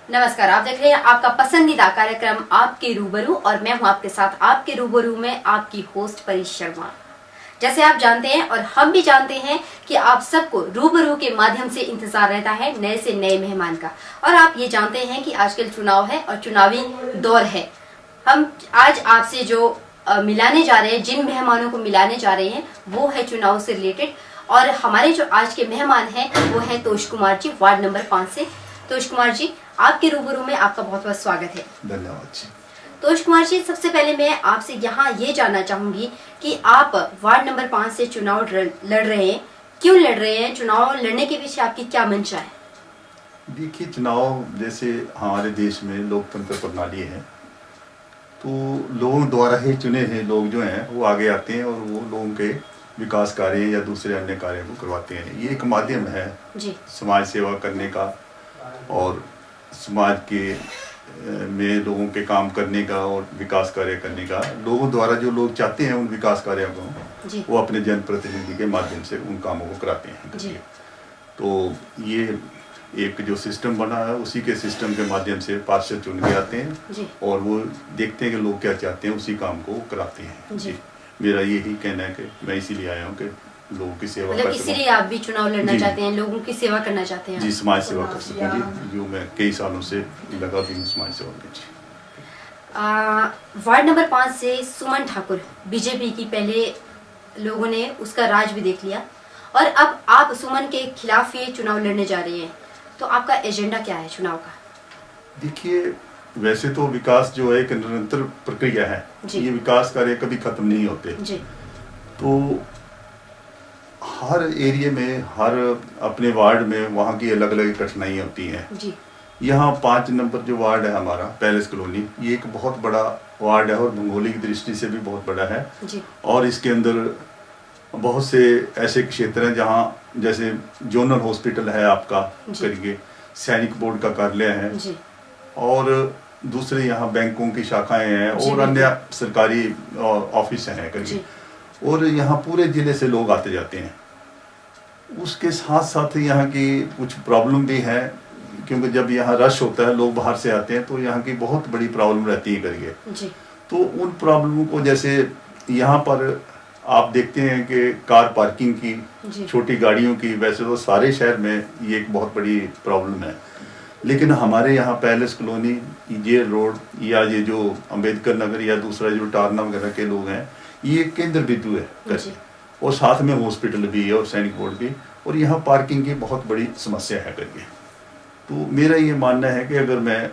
नमस्कार, आप देख रहे हैं आपका पसंदीदा कार्यक्रम आपके रूबरू और मैं हूं आपके साथ आपके रूबरू में आपकी होस्ट परी शर्मा। जैसे आप जानते हैं और हम भी जानते हैं कि आप सबको रूबरू के माध्यम से इंतजार रहता है नए से नए मेहमान का, और आप ये जानते हैं कि आजकल चुनाव है और चुनावी दौर है। हम आज आपसे जो मिलाने जा रहे हैं, जिन मेहमानों को मिलाने जा रहे हैं वो है चुनाव से रिलेटेड, और हमारे जो आज के मेहमान हैं वो है तोष कुमार जी, वार्ड नंबर 5 से। तोष कुमार जी, आपके रूबरू में आपका बहुत बहुत स्वागत है। धन्यवाद जी। तोष कुमार जी, सबसे पहले मैं आपसे यहाँ ये जानना चाहूंगी कि आप वार्ड नंबर 5 से चुनाव लड़ रहे हैं, क्यों लड़ रहे हैं? चुनाव लड़ने के पीछे आपकी क्या मंशा है? देखिए, चुनाव जैसे हमारे देश में लोकतंत्र प्रणाली है, तो लोगों द्वारा ही चुने हुए लोग जो हैं वो आगे आते हैं और वो लोगों के विकास कार्य या दूसरे अन्य कार्यों को करवाते हैं। ये एक माध्यम है जी। समाज सेवा करने का और समाज के में लोगों के काम करने का और विकास कार्य करने का। लोगों द्वारा जो लोग चाहते हैं उन विकास कार्यों को वो अपने जनप्रतिनिधि के माध्यम से उन कामों को कराते हैं जी। तो ये एक जो सिस्टम बना है उसी के सिस्टम के माध्यम से पार्षद चुन के आते हैं जी। और वो देखते हैं कि लोग क्या चाहते हैं, उसी काम को कराते हैं जी। मेरा यही कहना है कि मैं इसीलिए आया हूँ कि लोगों की सेवा कर सकूं। इसीलिए आप भी चुनाव लड़ना चाहते हैं, लोगों की सेवा करना चाहते हैं? जी, समाज सेवा कर सकूं जी, जो मैं कई सालों से लगा भी हूँ समाज सेवा में जी। वार्ड नंबर 5 से सुमन ठाकुर, बीजेपी की, पहले लोगों ने उसका राज भी देख लिया और अब आप सुमन के खिलाफ ये चुनाव लड़ने जा रही हैं, तो आपका एजेंडा क्या है चुनाव का? देखिए, वैसे तो विकास जो है एक निरंतर प्रक्रिया है, ये विकास कार्य कभी खत्म नहीं होते जी। तो हर एरिया में, हर अपने वार्ड में वहाँ की अलग अलग कठिनाइयाँ होती हैं जी। यहाँ 5 नंबर जो वार्ड है हमारा, पैलेस कॉलोनी, ये एक बहुत बड़ा वार्ड है और भौगोलिक दृष्टि से भी बहुत बड़ा है जी। और इसके अंदर बहुत से ऐसे क्षेत्र हैं जहाँ जैसे जोनल हॉस्पिटल है आपका करके, सैनिक बोर्ड का कार्यालय है जी। और दूसरे यहाँ बैंकों की शाखाएं हैं और अन्य सरकारी ऑफिस हैं करके, और यहाँ पूरे जिले से लोग आते जाते हैं। उसके साथ साथ यहाँ की कुछ प्रॉब्लम भी है, क्योंकि जब यहाँ रश होता है, लोग बाहर से आते हैं, तो यहाँ की बहुत बड़ी प्रॉब्लम रहती है करके। तो उन प्रॉब्लमों को, जैसे यहाँ पर आप देखते हैं कि कार पार्किंग की, छोटी गाड़ियों की, वैसे तो सारे शहर में ये एक बहुत बड़ी प्रॉब्लम है, लेकिन हमारे यहाँ पैलेस कॉलोनी, ये रोड या ये जो अम्बेडकर नगर या दूसरा जो टारना वगैरह के लोग हैं, ये केंद्र बिंदु है करके, और साथ में हॉस्पिटल भी है और सैनिक बोर्ड भी, और यहाँ पार्किंग की बहुत बड़ी समस्या है करके। तो मेरा ये मानना है कि अगर मैं,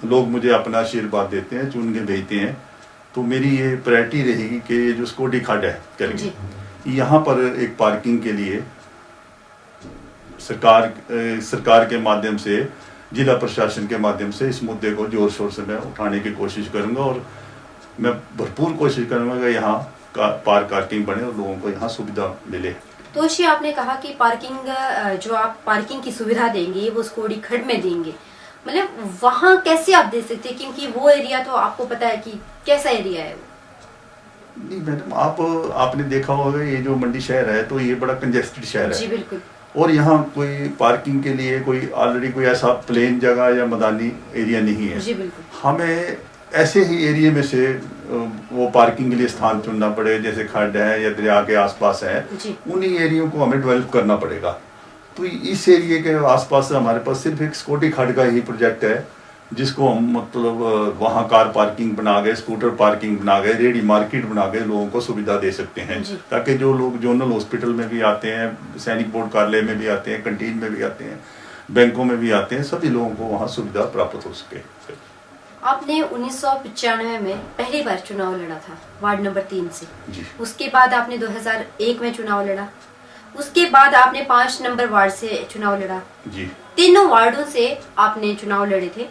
लोग मुझे अपना आशीर्वाद देते हैं, चुन के भेजते हैं, तो मेरी ये प्रायोरिटी रहेगी कि ये जो स्कोडी खड्ड है करके, यहाँ पर एक पार्किंग के लिए सरकार के माध्यम से, जिला प्रशासन के माध्यम से इस मुद्दे को जोर शोर से मैं उठाने की कोशिश करूँगा, और मैं भरपूर कोशिश करूँगा कि यहाँ का पार्किंग बने और लोगों को यहाँ सुविधा मिले। तो श्री, आपने कहा कि पार्किंग, जो आप पार्किंग की सुविधा देंगे वो स्कोडी खड्ड में देंगे, मतलब वहाँ कैसे आप दे सकते हैं, क्योंकि वो एरिया तो आपको पता है कि कैसा एरिया है वो? नहीं मैडम, आपने देखा होगा ये जो मंडी शहर है, तो ये बड़ा कंजेस्टेड शहर है जी। बिल्कुल। और यहाँ कोई पार्किंग के लिए कोई ऑलरेडी कोई ऐसा प्लेन जगह या मैदानी एरिया नहीं है जी। बिल्कुल। हमें ऐसे ही एरिया में से वो पार्किंग के लिए स्थान चुनना पड़े, जैसे खड्ड है या दरिया के आसपास है, उन्हीं एरियो को हमें डेवलप करना पड़ेगा। तो इस एरिया के आसपास हमारे पास सिर्फ एक स्कूटी खड्ड का ही प्रोजेक्ट है, जिसको हम मतलब वहाँ कार पार्किंग बना गए, स्कूटर पार्किंग बना गए, रेडी मार्केट बना गए, लोगों को सुविधा दे सकते हैं, ताकि जो लोग जोनल हॉस्पिटल में भी आते हैं, सैनिक बोर्ड कार्यालय में भी आते हैं, कैंटीन में भी आते हैं, बैंकों में भी आते हैं, सभी लोगों को वहाँ सुविधा प्राप्त हो सके। आपने 1995 में पहली बार चुनाव लड़ा था वार्ड नंबर 3 से जी। उसके बाद आपने 2001 में चुनाव लड़ा, उसके बाद आपने 5 नंबर वार्ड से चुनाव लड़ा जी। तीनों वार्डों से आपने चुनाव लड़े थे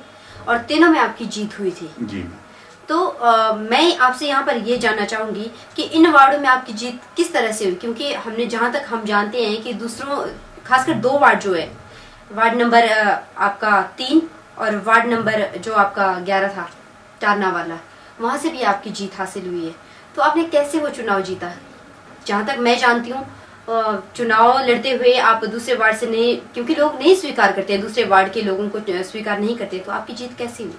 और तीनों में आपकी जीत हुई थी जी। तो मैं आपसे यहाँ पर ये जानना चाहूंगी कि इन वार्डों में आपकी जीत किस तरह से हुई, क्योंकि हमने जहाँ तक हम जानते हैं कि दूसरों, खासकर 2 वार्ड जो है, वार्ड नंबर आपका 3 और वार्ड नंबर जो आपका 11 था टारना वाला, वहां से भी आपकी जीत हासिल हुई है। तो आपने कैसे वो चुनाव जीता? जहां तक मैं जानती हूँ चुनाव लड़ते हुए आप दूसरे वार्ड से नहीं, क्योंकि लोग नहीं स्वीकार करते, दूसरे वार्ड के लोगों को स्वीकार नहीं करते, तो आपकी जीत कैसी हुई?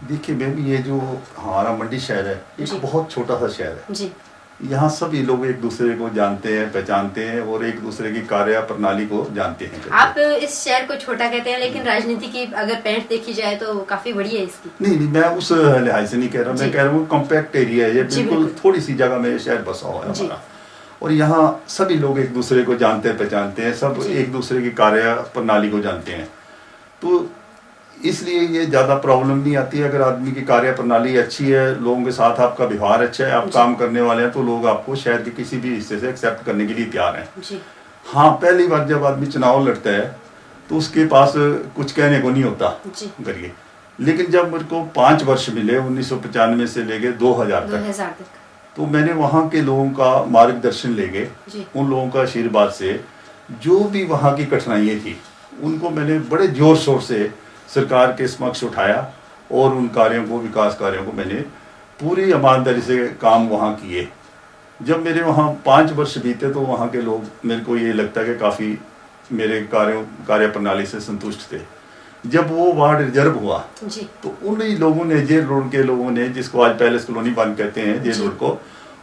देखिए मैम, ये जो हमारा मंडी शहर है एक बहुत छोटा सा शहर है जी। यहाँ सभी लोग एक दूसरे को जानते हैं, पहचानते हैं और एक दूसरे की कार्य प्रणाली को जानते हैं। आप इस शहर को छोटा कहते हैं, लेकिन राजनीति की अगर पैंट देखी जाए तो काफी बड़ी है इसकी। नहीं, मैं उस लिहाज से नहीं कह रहा, मैं कह रहा हूँ कॉम्पैक्ट एरिया है ये, बिल्कुल थोड़ी सी जगह में शहर बसा हुआ है हमारा, और यहाँ सभी लोग एक दूसरे को जानते हैं, पहचानते हैं, सब एक दूसरे की कार्य प्रणाली को जानते हैं, तो इसलिए ये ज़्यादा प्रॉब्लम नहीं आती है। अगर आदमी की कार्य प्रणाली अच्छी है, लोगों के साथ आपका व्यवहार अच्छा है, आप काम करने वाले हैं, तो लोग आपको शहर के किसी भी हिस्से से एक्सेप्ट करने के लिए तैयार हैं। हाँ, पहली बार जब आदमी चुनाव लड़ता है तो उसके पास कुछ कहने को नहीं होता करिए, लेकिन जब मेरे को 5 वर्ष मिले 1995 से लेके 2000 तक, तो मैंने वहाँ के लोगों का मार्गदर्शन लेके, उन लोगों का आशीर्वाद से जो भी वहाँ की कठिनाइयाँ थी उनको मैंने बड़े जोर शोर से सरकार के समक्ष उठाया, और उन कार्यों को, विकास कार्यों को मैंने पूरी ईमानदारी से काम वहाँ किए। जब मेरे वहाँ 5 वर्ष बीते तो वहाँ के लोग, मेरे को ये लगता है कि काफ़ी मेरे कार्य प्रणाली से संतुष्ट थे। जब वो वार्ड रिजर्व हुआ तो उन्हीं लोगों ने, जेल रोड के लोगों ने, जिसको आज पैलेस कॉलोनी वन कहते हैं जेल रोड को,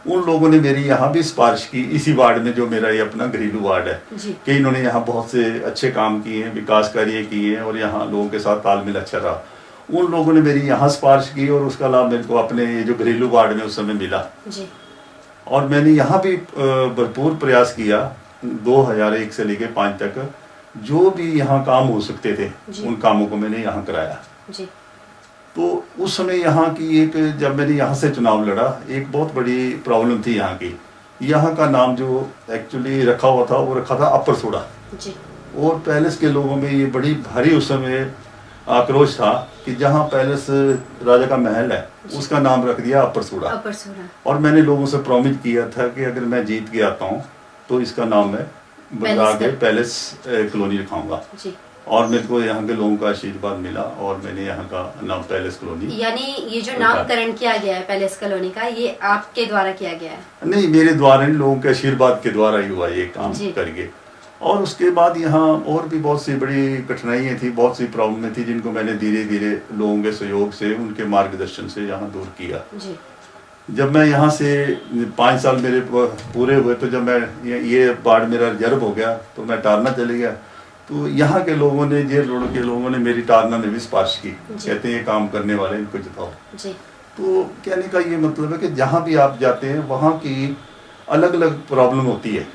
उन लोगों ने मेरी यहाँ भी सिफारिश की, इसी वार्ड में जो मेरा ये अपना घरेलू वार्ड है, कि इन्होंने यहाँ बहुत से अच्छे काम किए हैं, विकास कार्य किए हैं, और यहाँ लोगों के साथ तालमेल अच्छा रहा। उन लोगों ने मेरी यहाँ सिफारिश की और उसका लाभ मेरे को अपने ये जो घरेलू वार्ड में उस समय मिला। और मैंने यहाँ भी भरपूर प्रयास किया 2001 से लेके 5 तक, जो भी यहाँ काम हो सकते थे उन कामों को मैंने यहाँ कराया। तो उस समय यहाँ की एक, जब मैंने यहाँ से चुनाव लड़ा, एक बहुत बड़ी प्रॉब्लम थी यहाँ की। यहाँ का नाम जो एक्चुअली रखा हुआ था वो रखा था अपर सोडा, और पैलेस के लोगों में ये बड़ी भारी उस समय आक्रोश था कि जहाँ पैलेस राजा का महल है उसका नाम रख दिया अपर सोडा। और मैंने लोगों से प्रॉमिस किया था कि अगर मैं जीत के आता हूँ तो इसका नाम मैं बदला के पैलेस कॉलोनी रखाऊंगा, और मेरे को यहाँ के लोगों का आशीर्वाद मिला और मैंने यहाँ का नाम पैलेस कॉलोनी, यानी ये जो नामकरण किया गया है पैलेस कॉलोनी का, ये आपके द्वारा किया गया है? नहीं, मेरे द्वारा नहीं, लोगों के आशीर्वाद के द्वारा ही हुआ ये काम करके। और उसके बाद यहाँ और भी बहुत सी बड़ी कठिनाइयाँ थी, बहुत सी प्रॉब्लम थी, जिनको मैंने धीरे धीरे लोगों के सहयोग से, उनके मार्गदर्शन से यहाँ दूर किया। जब मैं यहाँ से 5 साल मेरे पूरे हुए, तो जब मैं ये वार्ड मेरा रिजर्व हो गया तो मैं टारना चले गया, तो यहाँ के लोगों ने, जेल रोड के लोगों ने मेरी टारना में भी सिफारिश की, कहते हैं ये काम करने वाले इनको जिताओ। तो कहने का ये मतलब है कि जहाँ भी आप जाते हैं वहाँ की अलग अलग प्रॉब्लम होती है,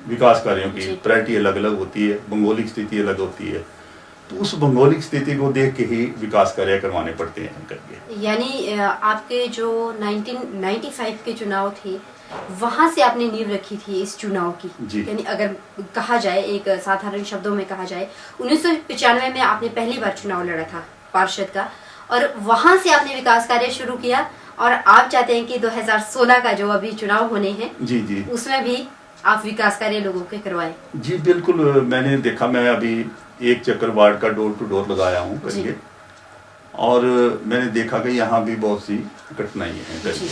विकास कार्यों की प्रायोरिटी अलग अलग होती है, भौगोलिक स्थिति अलग होती है, तो उस भौगोलिक स्थिति को देख के ही विकास कार्य करवाने पड़ते हैं करके। यानी आपके जो 1995 के चुनाव थे वहां से आपने नींव रखी थी इस चुनाव की, यानी अगर कहा जाए, एक साधारण शब्दों में कहा जाए, 1995 में आपने पहली बार चुनाव लड़ा था पार्षद का, और वहां से आपने विकास कार्य शुरू किया, और आप चाहते हैं कि 2016 का जो अभी चुनाव होने हैं उसमें भी आप विकास कार्य लोगों के करवाएं। जी बिल्कुल, मैंने देखा, मैं अभी एक चक्कर वार्ड का डोर टू डोर लगाया हूँ करके, और मैंने देखा कि यहाँ भी बहुत सी कठिनाइयाँ हैं करके।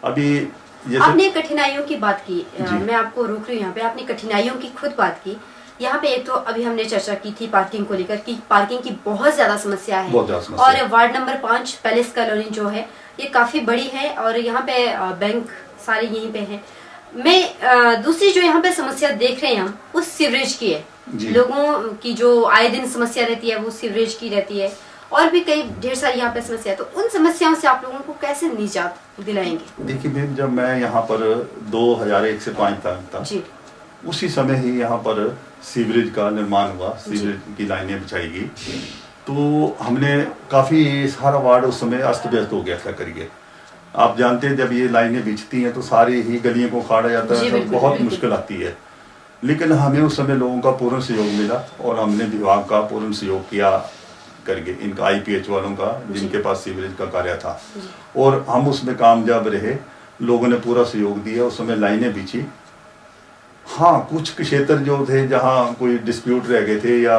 अभी आपने कठिनाइयों की बात की, मैं आपको रोक रही हूँ यहाँ पे, आपने कठिनाइयों की खुद बात की। यहाँ पे एक तो अभी हमने चर्चा की थी पार्किंग को लेकर कि पार्किंग की बहुत ज्यादा समस्या है, और वार्ड नंबर 5 पैलेस कॉलोनी जो है ये काफी बड़ी है, और यहाँ पे बैंक सारे यहीं पे हैं। मैं दूसरी जो यहाँ पे समस्या देख रहे हैं हम, उस सीवरेज की है, लोगों की जो आए दिन समस्या रहती है वो सीवरेज की रहती है, और भी कई ढेर सारी यहाँ पे समस्या है। तो उन समस्याओं से आप लोगों को कैसे निजात दिलाएंगे? देखिए मैम, जब मैं यहाँ पर 2001 से 5 तक था, उसी समय ही यहाँ पर सीवरेज का निर्माण हुआ, सीवरेज की लाइनें बिछाई गई, तो हमने काफ़ी सारा वार्ड उस समय अस्त व्यस्त हो गया था करिए। आप जानते हैं जब ये लाइनें बिछती हैं तो सारी ही गलियों को खाड़ा जाता है, तो बहुत मुश्किल आती है, लेकिन हमें उस समय लोगों का पूर्ण सहयोग मिला, और हमने विभाग का पूर्ण सहयोग किया करके, इनका IPH वालों का, जिनके पास सीवरेज का कार्य था, और हम उसमें कामयाब रहे, लोगों ने पूरा सहयोग दिया, उस समय लाइनें बिछी। हाँ, कुछ क्षेत्र जो थे जहाँ कोई डिस्प्यूट रह गए थे या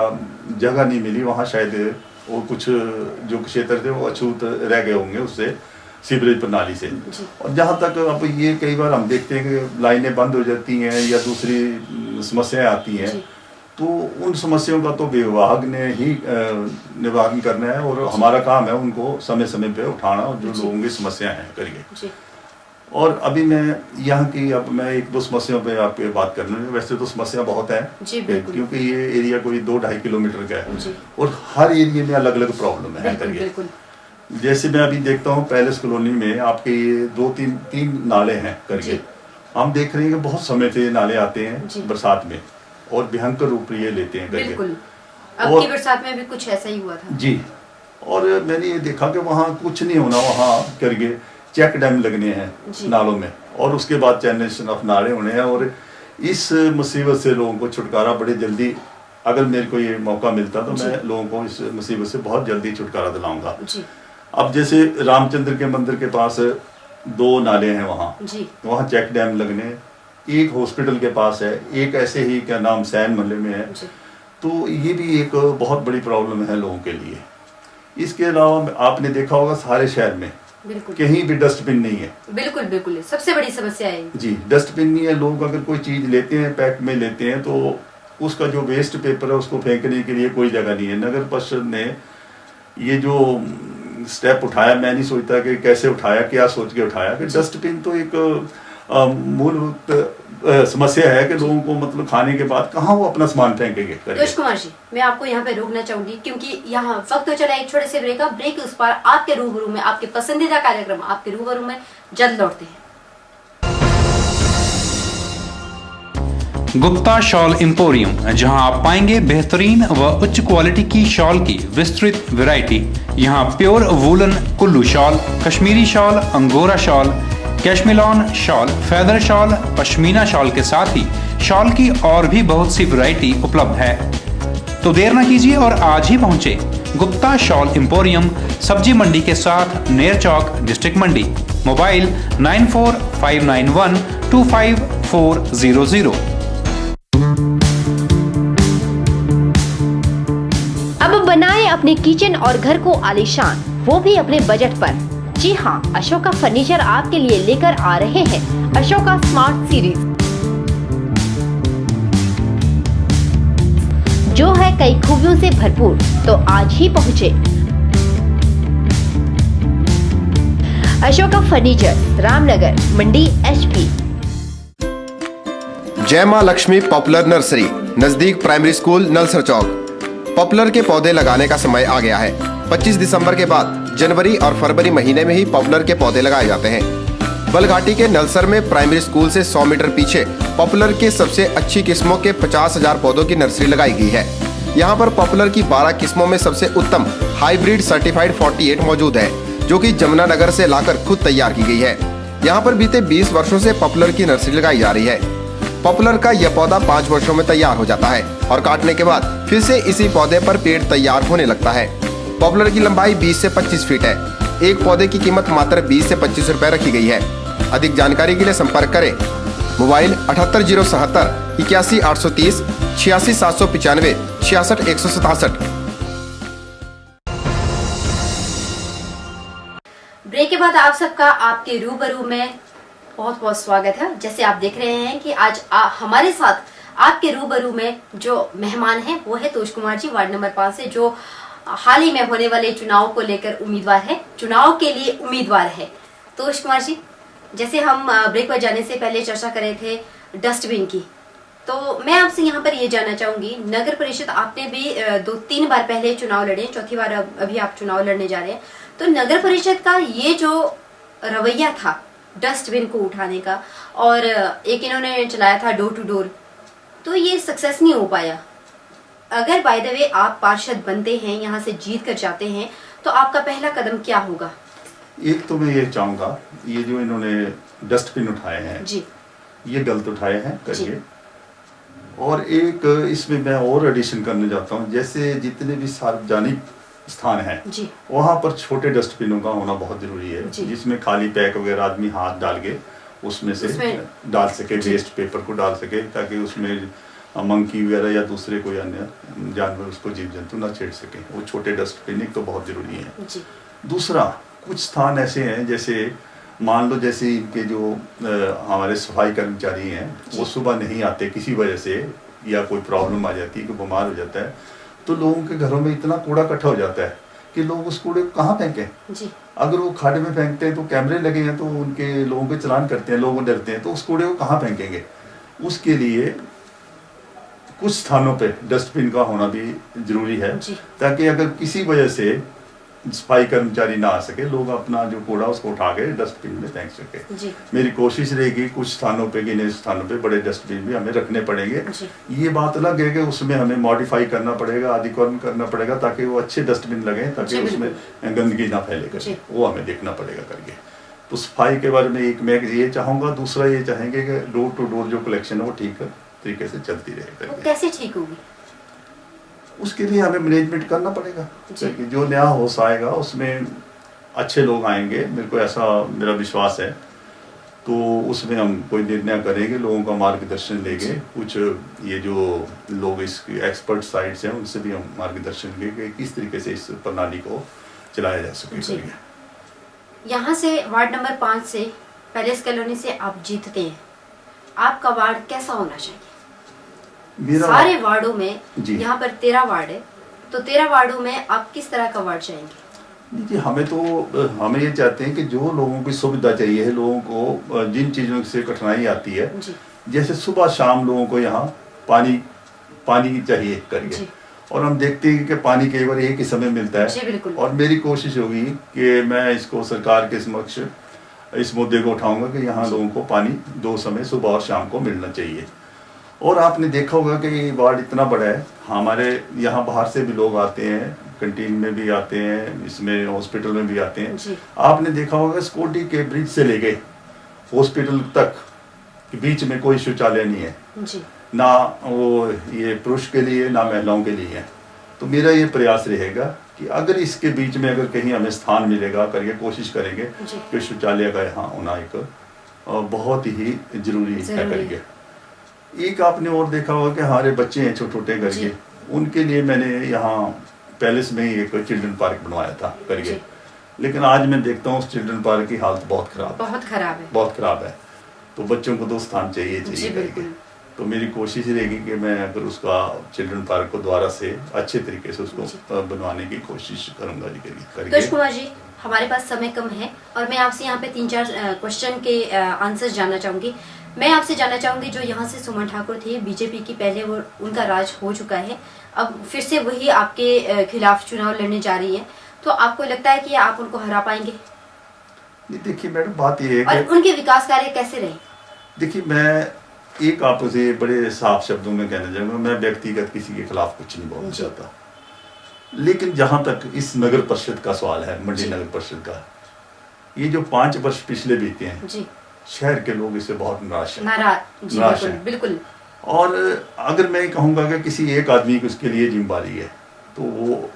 जगह नहीं मिली, वहाँ शायद वो कुछ जो क्षेत्र थे वो अछूत रह गए होंगे उससे, सीवरेज प्रणाली से। और जहाँ तक अब ये कई बार हम देखते हैं कि लाइनें बंद हो जाती हैं या दूसरी समस्याएं आती हैं, तो उन समस्याओं का तो विभाग ने ही निवारण करना है और हमारा काम है उनको समय समय पे उठाना और जो लोगों की समस्याएं हैं करिए। और अभी मैं यहाँ की अब मैं एक दो समस्याओं पे आपके बात करना है। वैसे तो समस्या बहुत है क्योंकि ये एरिया कोई 2-2.5 किलोमीटर का है और हर एरिया में अलग अलग प्रॉब्लम है करिए। जैसे मैं अभी देखता हूँ पैलेस कॉलोनी में आपके ये 2-3 नाले हैं करके, हम देख रहे हैं कि बहुत समय से नाले आते हैं बरसात में और भयंकर रूप ये लेते हैं करके। अब की बरसात में भी कुछ ऐसा ही हुआ था जी। और मैंने ये देखा कि वहाँ कुछ नहीं होना, वहाँ करके चेक डैम लगने हैं नालों में और उसके बाद चैनल ऑफ नाले होने हैं। और इस मुसीबत से लोगों को छुटकारा बड़े जल्दी, अगर मेरे को ये मौका मिलता तो मैं लोगों को इस मुसीबत से बहुत जल्दी छुटकारा दिलाऊंगा। अब जैसे रामचंद्र के मंदिर के पास 2 नाले हैं वहाँ चेक डैम लगने, एक हॉस्पिटल के पास है, एक ऐसे ही क्या नाम सैन महल्ले में है। तो ये भी एक बहुत बड़ी प्रॉब्लम है लोगों के लिए। इसके अलावा आपने देखा होगा सारे शहर में कहीं भी डस्टबिन नहीं है। बिल्कुल सबसे बड़ी समस्या है जी, डस्टबिन नहीं है। लोग अगर कोई चीज लेते हैं पैक में लेते हैं तो उसका जो वेस्ट पेपर है उसको फेंकने के लिए कोई जगह नहीं है। नगर परिषद ने ये जो स्टेप उठाया, मैं नहीं सोचता कि कैसे उठाया, क्या सोच के उठाया कि डस्टबिन तो एक मूलभूत समस्या है कि लोगों को मतलब खाने के बाद कहाँ वो अपना सामान फेंकेंगे। तोष कुमार जी, मैं आपको यहाँ पे रोकना चाहूंगी क्योंकि यहाँ वक्त तो चला एक छोटे से ब्रेक का। ब्रेक उस पर आपके रूबरू में, आपके पसंदीदा कार्यक्रम आपके रूबरू में जल्द लौटते हैं। गुप्ता शॉल एम्पोरियम, जहां आप पाएंगे बेहतरीन व उच्च क्वालिटी की शॉल की विस्तृत वैरायटी। यहां pure woollen Kullu shawl, Kashmiri shawl, angora shawl, cashmilon shawl, feather shawl, pashmina shawl के साथ ही शॉल की और भी बहुत सी वैरायटी उपलब्ध है। तो देर न कीजिए और आज ही पहुंचे गुप्ता शॉल एम्पोरियम, सब्जी मंडी के साथ नेर चौक, डिस्ट्रिक्ट मंडी। मोबाइल 9459125400। अब बनाएं अपने किचन और घर को आलीशान, वो भी अपने बजट पर। जी हाँ, अशोका फर्नीचर आपके लिए लेकर आ रहे हैं अशोका स्मार्ट सीरीज, जो है कई खूबियों से भरपूर। तो आज ही पहुँचे अशोका फर्नीचर, रामनगर, मंडी, HP। जय मां लक्ष्मी पॉपुलर नर्सरी, नजदीक प्राइमरी स्कूल, नलसर चौक। पॉपुलर के पौधे लगाने का समय आ गया है। 25 दिसंबर के बाद जनवरी और फरवरी महीने में ही पॉपुलर के पौधे लगाए जाते हैं। बलघाटी के नलसर में प्राइमरी स्कूल से 100 मीटर पीछे पॉपुलर के सबसे अच्छी किस्मों के 50,000 पौधों की नर्सरी लगाई गई है। यहाँ पर पॉपुलर की 12 किस्मों में सबसे उत्तम हाइब्रिड सर्टिफाइड 48 मौजूद है, जो कि जमुनानगर से लाकर खुद तैयार की गई है। यहाँ पर बीते 20 वर्षों से पॉपुलर की नर्सरी लगाई जा रही है। पॉपुलर का यह पौधा 5 वर्षों में तैयार हो जाता है और काटने के बाद फिर से इसी पौधे पर पेड़ तैयार होने लगता है। पॉपुलर की लंबाई 20 से 25 फीट है। एक पौधे की कीमत मात्र 20 से 25 रुपए रखी गई है। अधिक जानकारी के लिए संपर्क करें। मोबाइल 78077 81830 86795 66167। ब्रेक के बाद आप सबका आपके रूबरू में बहुत बहुत स्वागत है। जैसे आप देख रहे हैं कि आज हमारे साथ आपके रूबरू में जो मेहमान हैं वो है तोष कुमार जी, वार्ड नंबर 5 से, जो हाल ही में होने वाले चुनाव को लेकर उम्मीदवार है, चुनाव के लिए उम्मीदवार है। तोष कुमार जी, जैसे हम ब्रेक पर जाने से पहले चर्चा कर रहे थे डस्टबिन की, तो मैं आपसे यहाँ पर ये जानना चाहूंगी, नगर परिषद आपने भी 2-3 बार पहले चुनाव लड़े, चौथी बार अभी आप चुनाव लड़ने जा रहे हैं, तो नगर परिषद का ये जो रवैया था डस्टबिन को उठाने का, और एक इन्होंने चलाया था डोर टू डोर, तो ये सक्सेस नहीं हो पाया। अगर बाय द वे आप पार्षद बनते हैं, यहाँ से जीत कर जाते हैं, तो आपका पहला कदम क्या होगा? एक तो मैं ये चाहूंगा, ये जो इन्होंने डस्टबिन उठाए हैं जी, ये गलत उठाए हैं करिए। और एक इसमें मैं और एडिशन करने जाता हूँ, जैसे जितने भी सार्वजनिक स्थान है वहाँ पर छोटे डस्टबिनों का होना बहुत जरूरी है, जिसमें खाली पैक वगैरह आदमी हाथ डाल के उसमें से डाल सके, वेस्ट पेपर को डाल सके, ताकि उसमें मंकी वगैरह या दूसरे कोई अन्य जानवर उसको जीव जंतु ना छेड़ सके। वो छोटे डस्टबिन एक तो बहुत जरूरी है। दूसरा, कुछ स्थान ऐसे हैं, जैसे मान लो जैसे इनके जो हमारे सफाई कर्मचारी हैं वो सुबह नहीं आते किसी वजह से, या कोई प्रॉब्लम आ जाती है कि बीमार हो जाता है, तो लोगों के घरों में इतना कूड़ा इकट्ठा हो जाता है कि लोग उस कूड़े को कहाँ फेंकें जी। अगर वो खाड़ में फेंकते हैं तो कैमरे लगे हैं तो उनके लोगों के चलान करते हैं, लोग डरते हैं, तो उस कूड़े को कहाँ फेंकेंगे। उसके लिए कुछ स्थानों पे डस्टबिन का होना भी जरूरी है, ताकि अगर किसी वजह से सफाई कर्मचारी ना आ सके, लोग अपना जो कूड़ा उसको उठा के डस्टबिन में फेंक सके। मेरी कोशिश रहेगी कुछ स्थानों पे, गिने स्थानों पे बड़े डस्टबिन भी हमें रखने पड़ेंगे। ये बात अलग है कि उसमें हमें मॉडिफाई करना पड़ेगा, अधिकरण करना पड़ेगा, ताकि वो अच्छे डस्टबिन लगे, ताकि उसमें गंदगी ना फैले करके, वो हमें देखना पड़ेगा करके। तो सफाई के बारे में एक मैं ये चाहूँगा, दूसरा ये चाहेंगे कि डोर टू डोर जो कलेक्शन है वो ठीक तरीके से चलती रहे। कैसे ठीक होगी? उसके लिए हमें मैनेजमेंट करना पड़ेगा, जो नया होश आएगा उसमें अच्छे लोग आएंगे, मेरे को ऐसा मेरा विश्वास है। तो उसमें हम कोई निर्णय करेंगे, लोगों का मार्गदर्शन लेंगे, कुछ ये जो लोग इस एक्सपर्ट साइट्स हैं उनसे भी हम मार्गदर्शन लेंगे कि किस तरीके से इस प्रणाली को चलाया जा सके। यहाँ से वार्ड नंबर 5 से पैलेस कॉलोनी से आप जीतते हैं, आपका वार्ड कैसा होना चाहिए? सारे वार्डों में, यहाँ पर 13 वार्ड है, तो 13 वार्डों में आप किस तरह का वार्ड चाहेंगे? देखिए हमें ये चाहते हैं कि जो लोगों की सुविधा चाहिए है, लोगों को जिन चीज़ों से कठिनाई आती है, जैसे सुबह शाम लोगों को यहाँ पानी चाहिए करके, और हम देखते हैं कि पानी कई बार एक ही समय मिलता है, और मेरी कोशिश होगी कि मैं इसको सरकार के समक्ष इस मुद्दे को उठाऊंगा कि यहाँ लोगों को पानी 2 समय सुबह और शाम को मिलना चाहिए। और आपने देखा होगा कि वार्ड इतना बड़ा है, हमारे यहाँ बाहर से भी लोग आते हैं, कैंटीन में भी आते हैं, इसमें हॉस्पिटल में भी आते हैं। आपने देखा होगा स्कूटी के ब्रिज से लेके हॉस्पिटल तक के बीच में कोई शौचालय नहीं है जी। ना वो ये पुरुष के लिए ना महिलाओं के लिए है। तो मेरा ये प्रयास रहेगा कि अगर इसके बीच में अगर कहीं हमें स्थान मिलेगा करके कोशिश करेंगे कि शौचालय का यहाँ होना एक बहुत ही जरूरी है करके। एक आपने और देखा होगा कि हमारे बच्चे हैं छोटे छोटे घर के, उनके लिए मैंने यहाँ पैलेस में ही एक चिल्ड्रन पार्क बनवाया था करके, लेकिन आज मैं देखता हूँ उस चिल्ड्रन पार्क की हालत बहुत खराब है। तो बच्चों को 2 स्थान चाहिए करके। तो मेरी कोशिश रहेगी कि मैं अगर उसका चिल्ड्रन पार्क को दोबारा से अच्छे तरीके से उसको बनवाने की कोशिश करूंगा जी। तोष कुमार जी, हमारे पास समय कम है और मैं आपसे यहाँ पे 3-4 क्वेश्चन के आंसर्स जानना चाहूंगी। मैं आपसे जानना चाहूंगी, जो यहाँ से सुमन ठाकुर थे, बीजेपी की पहले वो उनका राज हो चुका है, अब फिर से वही आपके खिलाफ चुनाव लड़ने जा रही है, तो आपको लगता है कि आप उनको हरा पाएंगे? देखिए मैडम, बात ये है और उनके विकास कार्य कैसे रहे? देखिए मैं एक आपसे बड़े साफ शब्दों में कहना चाहूंगा, मैं व्यक्तिगत किसी के खिलाफ कुछ नहीं बोलना चाहता, लेकिन जहां तक इस नगर परिषद का सवाल है, मंडी नगर परिषद का, ये जो 5 वर्ष पिछले बीते हैं जी, शहर के लोग इससे बहुत निराश हैं। बिल्कुल। और अगर मैं कहूँगा कि किसी एक आदमी की उसके लिए जिम्मेदारी है तो वो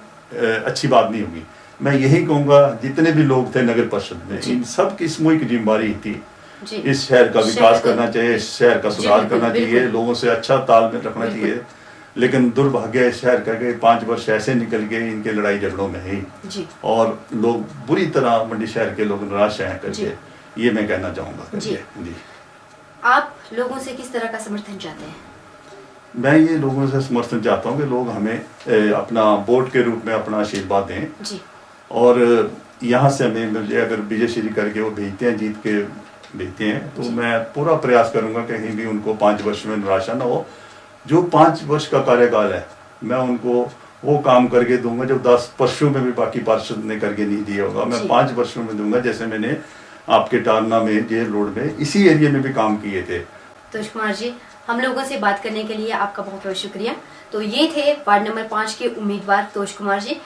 अच्छी बात नहीं होगी। मैं यही कहूँगा जितने भी लोग थे नगर परिषद में, इन सब की सामूहिक जिम्मेदारी थी। इस शहर का विकास करना चाहिए, शहर का सुधार करना चाहिए, लोगों से अच्छा तालमेल रखना चाहिए, लेकिन दुर्भाग्य शहर का के 5 वर्ष ऐसे निकल गए इनके लड़ाई झगड़ों में ही, और लोग बुरी तरह मंडी शहर के लोग निराश हैं करके, ये मैं कहना चाहूँगा जी। आप लोगों से किस तरह का समर्थन चाहते हैं? मैं ये लोगों से समर्थन चाहता हूँ कि लोग हमें अपना वोट के रूप में अपना आशीर्वाद दें जी। और यहाँ से हमें अगर विजयश्री करके वो भेजते हैं, जीत के भेजते हैं, तो मैं पूरा प्रयास करूँगा कहीं भी उनको 5 वर्ष में निराशा न हो। जो 5 वर्ष का कार्यकाल है मैं उनको वो काम करके दूंगा जो 10 वर्षों में भी बाकी पार्षद ने करके नहीं दिया होगा, मैं 5 वर्षों में दूंगा, जैसे मैंने आपके टारना में, जेल रोड में, इसी एरिया में भी काम किए थे। तोष कुमार जी, हम लोगों से बात करने के लिए आपका बहुत बहुत शुक्रिया। तो ये थे वार्ड नंबर 5 के उम्मीदवार तोष कुमार जी,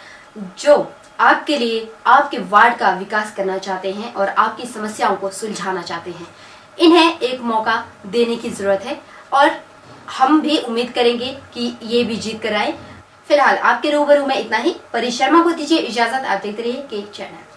जो आपके लिए आपके वार्ड का विकास करना चाहते हैं और आपकी समस्याओं को सुलझाना चाहते हैं। इन्हें एक मौका देने की जरूरत है और हम भी उम्मीद करेंगे कि ये भी जीत कर आए। फिलहाल आपके रूबरू में इतना ही। परी शर्मा को दीजिए इजाजत। आप देखते रहिए के चैनल।